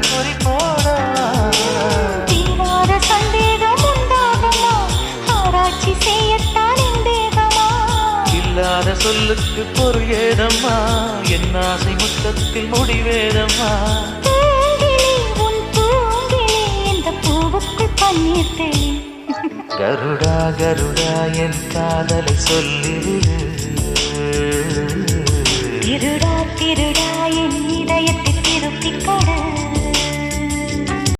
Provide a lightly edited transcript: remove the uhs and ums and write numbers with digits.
குறி போட தீராத சந்தேகம் உண்டாகுமா ஆராய்ச்சி செய்யத்தான் எந்தேகமா இல்லாத சொல்லுக்கு பொருள் ஏதம்மா என் ஆசை முத்தத்தில் முடிவேதம்மா பூங்கிலே உன் பூங்கிலே இந்த பூவுக்குள் பன்னீர் தெளி கருடா கருடா என் காதலை சொல்லிடு இருடா